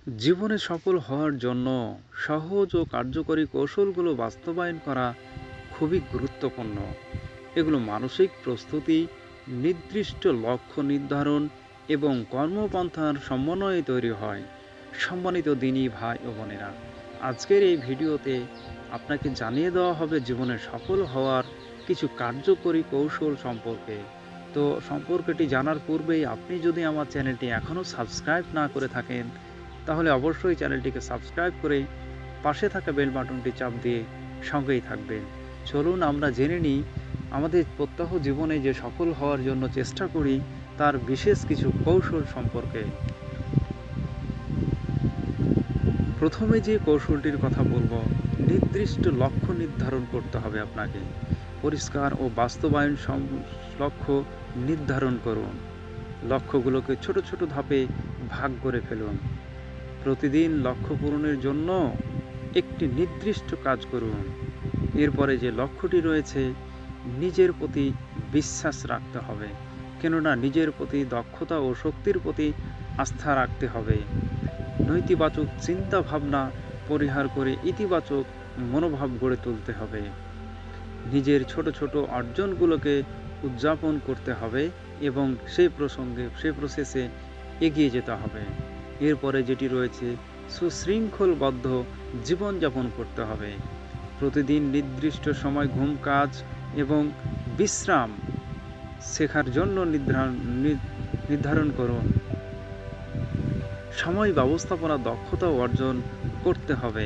জীবনে সফল হওয়ার জন্য সহজ ও কার্যকরী কৌশলগুলো বাস্তবায়ন করা খুবই গুরুত্বপূর্ণ। এগুলো মানসিক প্রস্তুতি, নির্দিষ্ট লক্ষ্য নির্ধারণ এবং কর্মপন্থার সমন্বয়ে তৈরি হয়। সম্মানিত দিনী ভাই ও বোনেরা, আজকের এই ভিডিওতে আপনাকে জানিয়ে দেওয়া হবে জীবনে সফল হওয়ার কিছু কার্যকরী কৌশল সম্পর্কে। তো সম্পর্কটি জানার পূর্বেই আপনি যদি আমার চ্যানেলটি এখনও সাবস্ক্রাইব না করে থাকেন, তাহলে অবশ্যই চ্যানেলটিকে সাবস্ক্রাইব করে পাশে থাকা বেল বাটনটি চাপ দিয়ে সঙ্গেই থাকবেন। চলুন আমরা জেনে নিই আমাদের প্রত্যহ জীবনে যে সফল হওয়ার জন্য চেষ্টা করি তার বিশেষ কিছু কৌশল সম্পর্কে। প্রথমে যে কৌশলটির কথা বলবো, নির্দিষ্ট লক্ষ্য নির্ধারণ করতে হবে আপনাকে। পরিষ্কার ও বাস্তবায়ন লক্ষ্য নির্ধারণ করুন। লক্ষ্যগুলোকে ছোট ছোট ধাপে ভাগ করে ফেলুন। প্রতিদিন লক্ষ্য পূরণের জন্য একটি নির্দিষ্ট কাজ করুন। এরপরে যে লক্ষ্যটি রয়েছে, নিজের প্রতি বিশ্বাস রাখতে হবে, কেননা নিজের প্রতি দক্ষতা ও শক্তির প্রতি আস্থা রাখতে হবে। নৈতিবাচক চিন্তা ভাবনা পরিহার করে ইতিবাচক মনোভাব গড়ে তুলতে হবে। নিজের ছোট ছোট অর্জনগুলোকে উদযাপন করতে হবে এবং সেই প্রসেসে এগিয়ে যেতে হবে। এরপরে যেটি রয়েছে, সুশৃঙ্খলবদ্ধ জীবনযাপন করতে হবে। প্রতিদিন নির্দিষ্ট সময় ঘুম, কাজ এবং বিশ্রাম শেখার জন্য নির্ধারণ করুন। সময় ব্যবস্থাপনা দক্ষতা অর্জন করতে হবে।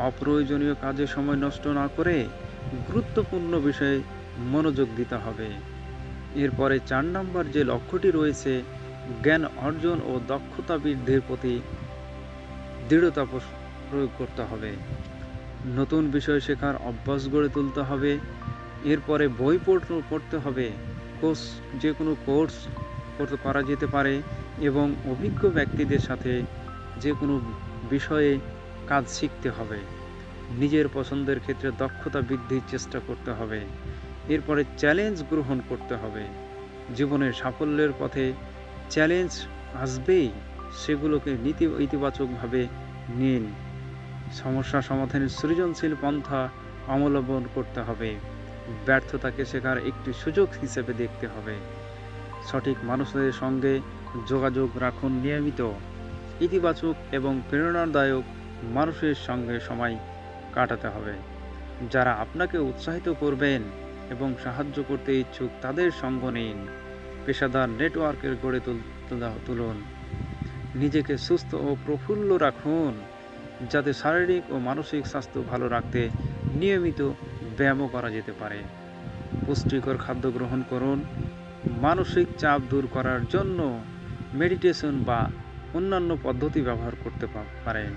অপ্রয়োজনীয় কাজে সময় নষ্ট না করে গুরুত্বপূর্ণ বিষয়ে মনোযোগ দিতে হবে। এরপরে 4 নম্বর যে লক্ষ্যটি রয়েছে, জ্ঞান অর্জন ও দক্ষতা বৃদ্ধির প্রতি দৃঢ়তা প্রয়োগ করতে হবে। নতুন বিষয় শেখার অভ্যাস গড়ে তুলতে হবে। এরপরে বই পড়তে হবে। যে কোনো কোর্স করা যেতে পারে এবং অভিজ্ঞ ব্যক্তিদের সাথে যে কোনো বিষয়ে কাজ শিখতে হবে। নিজের পছন্দের ক্ষেত্রে দক্ষতা বৃদ্ধির চেষ্টা করতে হবে। এরপরে চ্যালেঞ্জ গ্রহণ করতে হবে। জীবনের সাফল্যের পথে চ্যালেঞ্জ আসবেই, সেগুলোকে ইতিবাচকভাবে নিন। সমস্যা সমাধানের সৃজনশীল পন্থা অবলম্বন করতে হবে। ব্যর্থতাকে শেখার একটি সুযোগ হিসেবে দেখতে হবে। সঠিক মানুষদের সঙ্গে যোগাযোগ রাখুন নিয়মিত। ইতিবাচক এবং প্রেরণাদায়ক মানুষের সঙ্গে সময় কাটাতে হবে। যারা আপনাকে উৎসাহিত করবেন এবং সাহায্য করতে ইচ্ছুক তাদের সঙ্গ নিন। পেশাদার নেটওয়ার্কের গড়ে তুলুন। নিজেকে সুস্থ ও প্রফুল্ল রাখুন, যাতে শারীরিক ও মানসিক স্বাস্থ্য ভালো রাখতে নিয়মিত ব্যায়ামও করা যেতে পারে। পুষ্টিকর খাদ্য গ্রহণ করুন। মানসিক চাপ দূর করার জন্য মেডিটেশন বা অন্যান্য পদ্ধতি ব্যবহার করতে পারেন।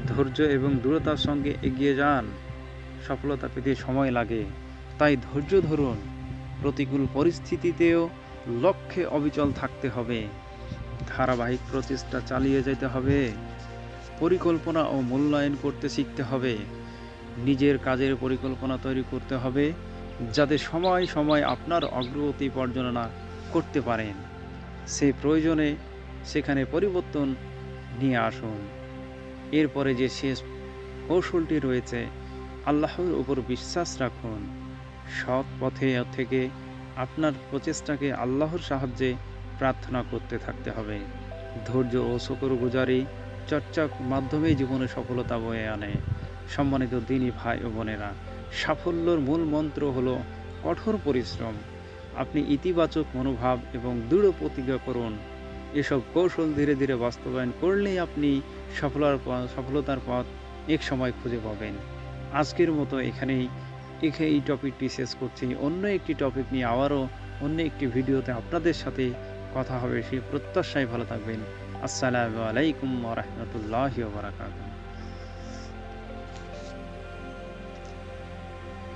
ধৈর্য এবং দৃঢ়তার সঙ্গে এগিয়ে যান। সফলতা পেতে সময় লাগে, তাই ধৈর্য ধরুন। প্রতিকূল পরিস্থিতিতেও লক্ষ্যে অবিচল থাকতে হবে। ধারাবাহিক প্রচেষ্টা চালিয়ে যেতে হবে। পরিকল্পনা ও মূল্যায়ন করতে শিখতে হবে। নিজের কাজের পরিকল্পনা তৈরি করতে হবে, যাতে সময় সময় আপনার অগ্রগতি পর্যালোচনা করতে পারেন। সেই প্রয়োজনে সেখানে পরিবর্তন নিয়ে আসুন। এরপরে যে শেষ কৌশলটি রয়েছে, আল্লাহর উপর বিশ্বাস রাখুন। সৎ পথে থেকে আপনার প্রচেষ্টাকে আল্লাহর সাহায্যে প্রার্থনা করতে থাকতে হবে। ধৈর্য ও শুকরগুজারি চর্চার মাধ্যমেই জীবনে সফলতা বয়ে আনে। সম্মানিত দিনী ভাই ও বোনেরা, সাফল্যের মূল মন্ত্র হলো কঠোর পরিশ্রম। আপনি ইতিবাচক মনোভাব এবং দৃঢ় প্রতিজ্ঞা করুন। এসব কৌশল ধীরে ধীরে বাস্তবায়ন করলেই আপনি সফলতার পথ এক সময় খুঁজে পাবেন। আজকের মতো এই টপিকটি শেষ করছি। অন্য একটি টপিক নিয়ে আবারও অন্য একটি ভিডিওতে আপনাদের সাথে কথা হবে, সেই প্রত্যাশায় ভালো থাকবেন। আসসালামু আলাইকুম ওয়া রাহমাতুল্লাহি ওয়া বারাকাতুহু।